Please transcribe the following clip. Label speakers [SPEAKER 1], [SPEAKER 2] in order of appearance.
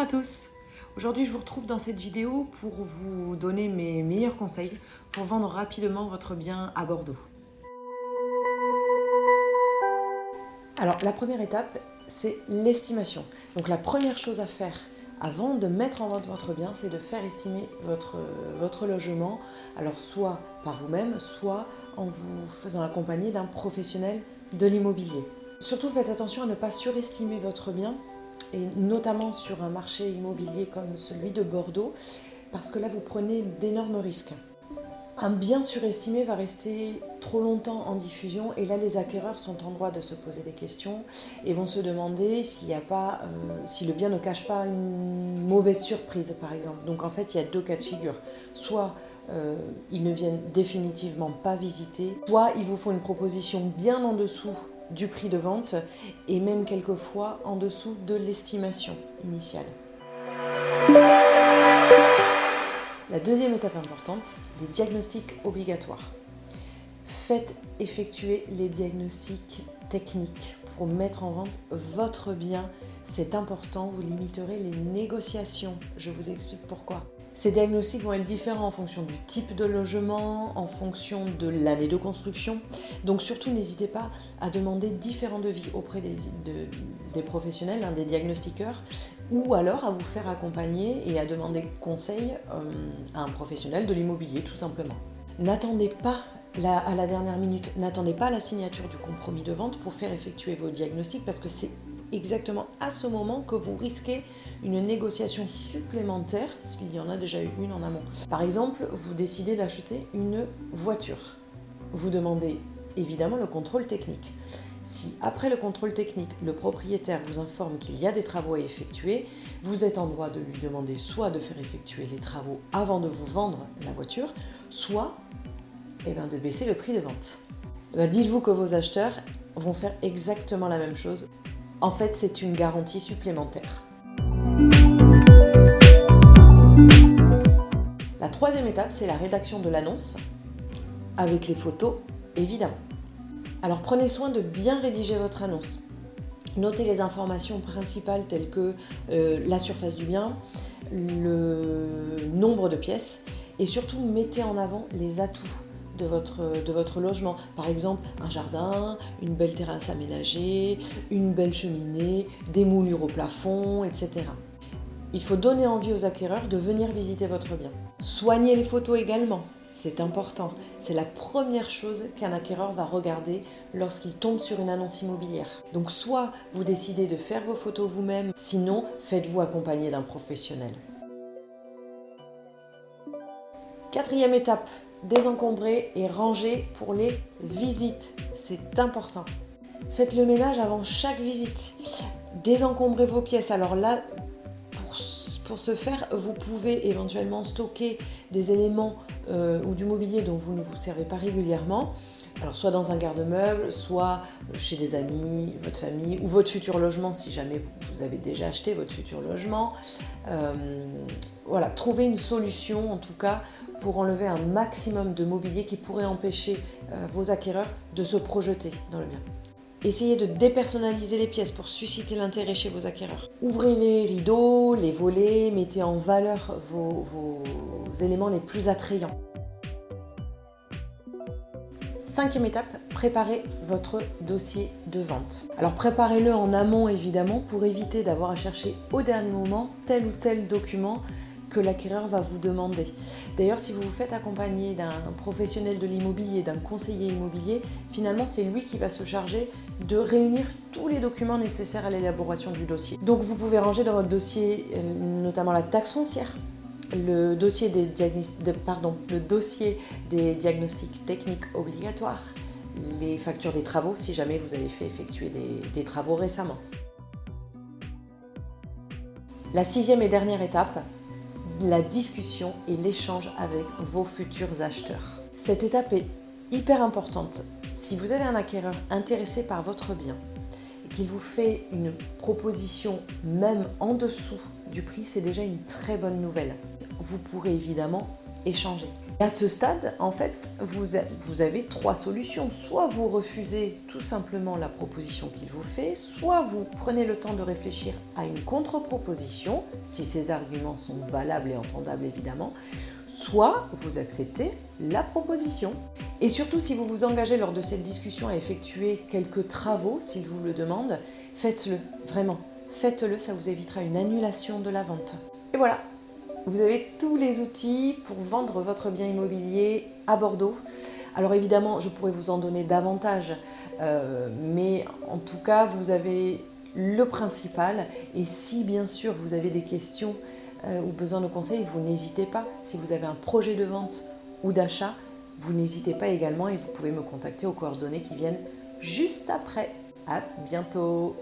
[SPEAKER 1] à tous. Aujourd'hui je vous retrouve dans cette vidéo pour vous donner mes meilleurs conseils pour vendre rapidement votre bien à Bordeaux. Alors la première étape, c'est l'estimation. Donc la première chose à faire avant de mettre en vente votre bien, c'est de faire estimer votre logement, alors soit par vous-même, soit en vous faisant accompagner d'un professionnel de l'immobilier. Surtout faites attention à ne pas surestimer votre bien, et notamment sur un marché immobilier comme celui de Bordeaux, parce que là vous prenez d'énormes risques. Un bien surestimé va rester trop longtemps en diffusion et là les acquéreurs sont en droit de se poser des questions et vont se demander si le bien ne cache pas une mauvaise surprise par exemple. Donc en fait il y a deux cas de figure. Soit ils ne viennent définitivement pas visiter, soit ils vous font une proposition bien en dessous du prix de vente et même quelquefois en dessous de l'estimation initiale. La deuxième étape importante, les diagnostics obligatoires. Faites effectuer les diagnostics techniques pour mettre en vente votre bien. C'est important, vous limiterez les négociations. Je vous explique pourquoi. Ces diagnostics vont être différents en fonction du type de logement, en fonction de l'année de construction. Donc surtout, n'hésitez pas à demander différents devis auprès des professionnels, des diagnostiqueurs, ou alors à vous faire accompagner et à demander conseil à un professionnel de l'immobilier, tout simplement. N'attendez pas à la dernière minute, n'attendez pas la signature du compromis de vente pour faire effectuer vos diagnostics, parce que c'est exactement à ce moment que vous risquez une négociation supplémentaire s'il y en a déjà eu une en amont. Par exemple, vous décidez d'acheter une voiture. Vous demandez évidemment le contrôle technique. Si après le contrôle technique, le propriétaire vous informe qu'il y a des travaux à effectuer, vous êtes en droit de lui demander soit de faire effectuer les travaux avant de vous vendre la voiture, soit de baisser le prix de vente. Dites-vous que vos acheteurs vont faire exactement la même chose. En fait, c'est une garantie supplémentaire. La troisième étape, c'est la rédaction de l'annonce, avec les photos, évidemment. Alors prenez soin de bien rédiger votre annonce. Notez les informations principales telles que la surface du bien, le nombre de pièces, et surtout mettez en avant les atouts de votre logement. Par exemple, un jardin, une belle terrasse aménagée, une belle cheminée, des moulures au plafond, etc. Il faut donner envie aux acquéreurs de venir visiter votre bien. Soignez les photos également, c'est important. C'est la première chose qu'un acquéreur va regarder lorsqu'il tombe sur une annonce immobilière. Donc soit vous décidez de faire vos photos vous-même, sinon faites-vous accompagner d'un professionnel. Quatrième étape, désencombrer et ranger pour les visites. C'est important. Faites le ménage avant chaque visite. Désencombrez vos pièces. Alors là, pour ce faire, vous pouvez éventuellement stocker des éléments ou du mobilier dont vous ne vous servez pas régulièrement. Alors soit dans un garde-meuble, soit chez des amis, votre famille ou votre futur logement si jamais vous avez déjà acheté votre futur logement. Voilà, trouvez une solution en tout cas pour enlever un maximum de mobilier qui pourrait empêcher vos acquéreurs de se projeter dans le bien. Essayez de dépersonnaliser les pièces pour susciter l'intérêt chez vos acquéreurs. Ouvrez les rideaux, les volets, mettez en valeur vos éléments les plus attrayants. Cinquième étape, préparez votre dossier de vente. Alors préparez-le en amont évidemment pour éviter d'avoir à chercher au dernier moment tel ou tel document que l'acquéreur va vous demander. D'ailleurs, si vous vous faites accompagner d'un professionnel de l'immobilier, d'un conseiller immobilier, finalement c'est lui qui va se charger de réunir tous les documents nécessaires à l'élaboration du dossier. Donc vous pouvez ranger dans votre dossier notamment la taxe foncière, le dossier des diagnostics techniques obligatoires, les factures des travaux si jamais vous avez fait effectuer des travaux récemment. La sixième et dernière étape, la discussion et l'échange avec vos futurs acheteurs. Cette étape est hyper importante. Si vous avez un acquéreur intéressé par votre bien et qu'il vous fait une proposition même en dessous du prix, c'est déjà une très bonne nouvelle. Vous pourrez évidemment échanger. Et à ce stade, en fait, vous avez trois solutions. Soit vous refusez tout simplement la proposition qu'il vous fait, soit vous prenez le temps de réfléchir à une contre-proposition, si ces arguments sont valables et entendables évidemment, soit vous acceptez la proposition. Et surtout, si vous vous engagez lors de cette discussion à effectuer quelques travaux, s'il vous le demande, faites-le, vraiment, faites-le, ça vous évitera une annulation de la vente. Et voilà, vous avez tous les outils pour vendre votre bien immobilier à Bordeaux. Alors évidemment, je pourrais vous en donner davantage, mais en tout cas, vous avez le principal. Et si bien sûr vous avez des questions ou besoin de conseils, vous n'hésitez pas. Si vous avez un projet de vente ou d'achat, vous n'hésitez pas également et vous pouvez me contacter aux coordonnées qui viennent juste après. À bientôt!